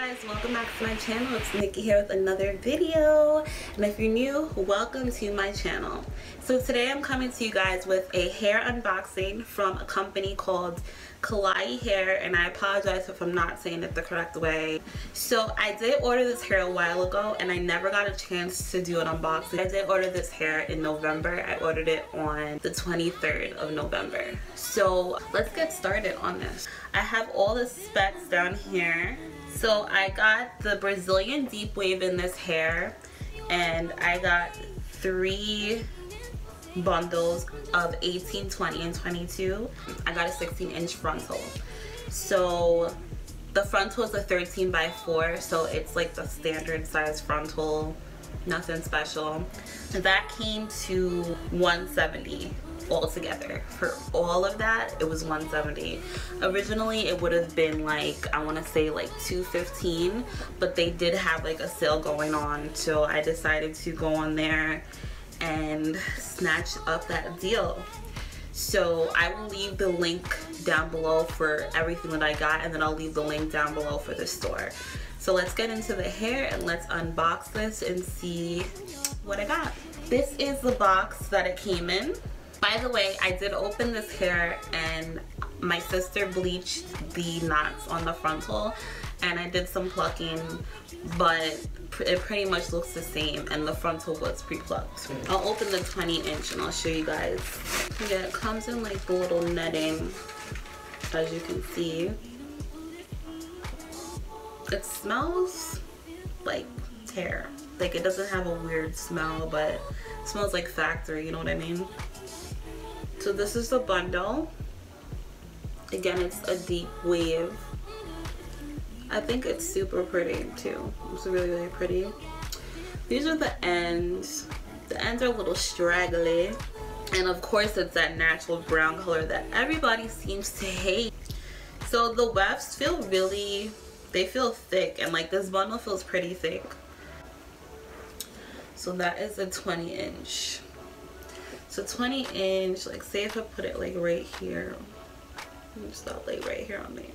guys, welcome back to my channel. It's Nikki here with another video, and if you're new, welcome to my channel. So today I'm coming to you guys with a hair unboxing from a company called Klaiyi Hair, and I apologize if I'm not saying it the correct way. So I did order this hair a while ago and I never got a chance to do an unboxing. I did order this hair in November. I ordered it on the 23rd of November. So let's get started on this. I have all the specs down here. So I got the Brazilian deep wave in this hair, and I got 3 bundles of 18, 20, and 22. I got a 16-inch frontal. So the frontal is a 13 by 4, so it's like the standard size frontal, nothing special. And that came to $170 altogether. For all of that, it was $170. Originally it would have been like, I want to say like $215, but they did have like a sale going on, so I decided to go on there and snatch up that deal. So I will leave the link down below for everything that I got, and then I'll leave the link down below for the store. So let's get into the hair and let's unbox this and see what I got. This is the box that it came in. By the way, I did open this hair and my sister bleached the knots on the frontal, and I did some plucking, but it pretty much looks the same, and the frontal was pre-plucked. I'll open the 20-inch and I'll show you guys. Yeah, it comes in like the little netting, as you can see. It smells like hair. Like, it doesn't have a weird smell, but it smells like factory, you know what I mean? So this is the bundle. Again, it's a deep wave. I think it's super pretty too. It's really, really pretty. These are the ends. The ends are a little straggly. And of course, it's that natural brown color that everybody seems to hate. So the wefts feel really, they feel thick, and like this bundle feels pretty thick. So that is a 20-inch. So 20-inch, like say if I put it like right here. Just not like right here on me.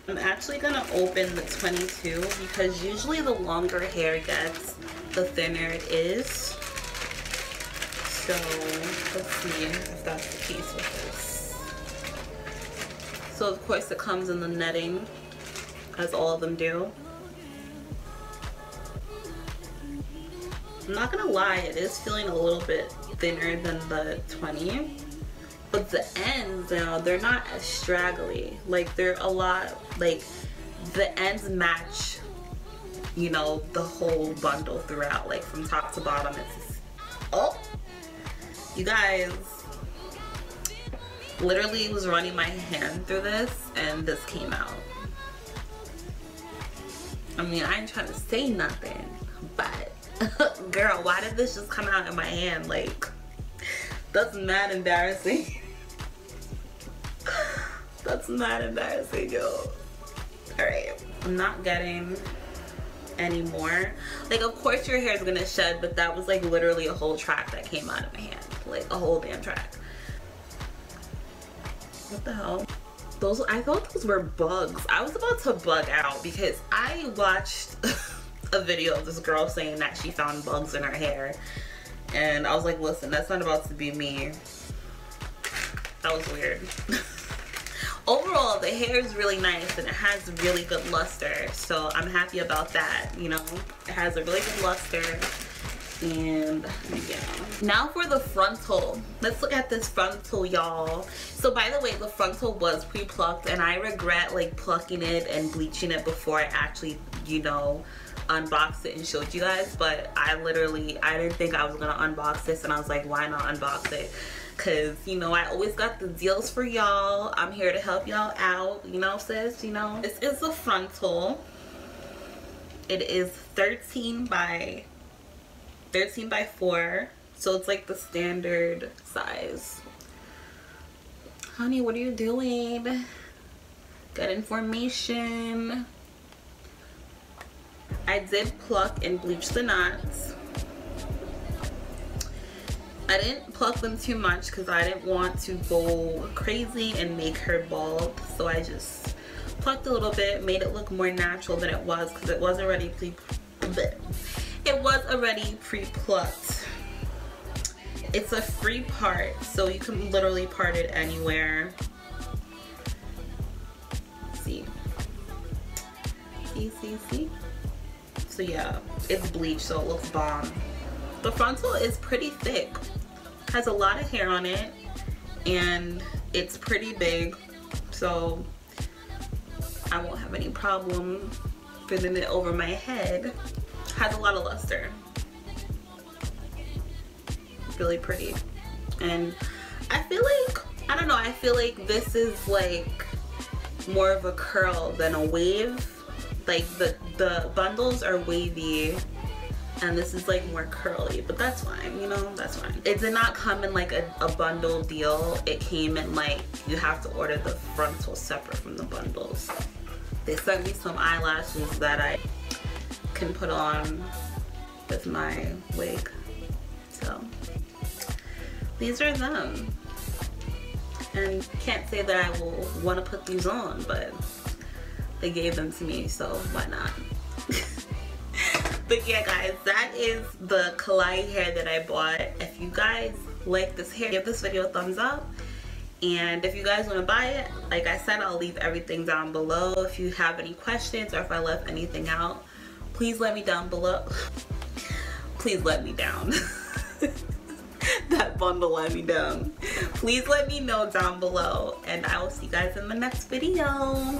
I'm actually gonna open the 22 because usually the longer hair gets, the thinner it is. So let's see if that's the case with this. So of course it comes in the netting, as all of them do. I'm not gonna lie, it is feeling a little bit thinner than the 20. But the ends now, they're not as straggly. Like, they're a lot, like, the ends match, you know, the whole bundle throughout. Like, from top to bottom, it's, oh! You guys, literally was running my hand through this, and this came out. I mean, I ain't trying to say nothing, but, girl, why did this just come out in my hand? Like, that's mad embarrassing. That's mad embarrassing, yo. Alright, I'm not getting any more. Like, of course your hair is gonna shed, but that was like literally a whole track that came out of my hand. Like a whole damn track. What the hell? Those, I thought those were bugs. I was about to bug out because I watched a video of this girl saying that she found bugs in her hair, and I was like, listen, that's not about to be me. That was weird. Overall, the hair is really nice and it has really good luster, so I'm happy about that. You know, it has a really good luster. And yeah, now for the frontal. Let's look at this frontal, y'all. So by the way, the frontal was pre-plucked, and I regret like plucking it and bleaching it before I actually, you know, unboxed it and showed you guys. But I didn't think I was gonna unbox this, and I was like, why not unbox it? Because, you know, I always got the deals for y'all. I'm here to help y'all out, you know, sis, you know. This is the frontal. It is 13 by 4, so it's like the standard size. Honey, what are you doing? Got information. I did pluck and bleach the knots. I didn't pluck them too much because I didn't want to go crazy and make her bald, so I just plucked a little bit, made it look more natural than it was, because it was already pre-plucked. It's a free part, so you can literally part it anywhere. See? See? So yeah, it's bleached, so it looks bomb. The frontal is pretty thick, has a lot of hair on it, and it's pretty big, so I won't have any problem fitting it over my head. Has a lot of luster. Really pretty. And I feel like, I don't know, I feel like this is like more of a curl than a wave. Like the bundles are wavy and this is like more curly, but that's fine, you know, that's fine. It did not come in like a bundle deal. It came in like, you have to order the frontal separate from the bundles. They sent me some eyelashes that I can put on with my wig. So these are them. And can't say that I will want to put these on, but they gave them to me, so why not? But yeah guys, that is the Klaiyi hair that I bought. If you guys like this hair, give this video a thumbs up. And if you guys want to buy it, like I said, I'll leave everything down below. If you have any questions or if I left anything out, please let me down below. Please let me down. That bundle let me down. Please let me know down below, and I will see you guys in the next video.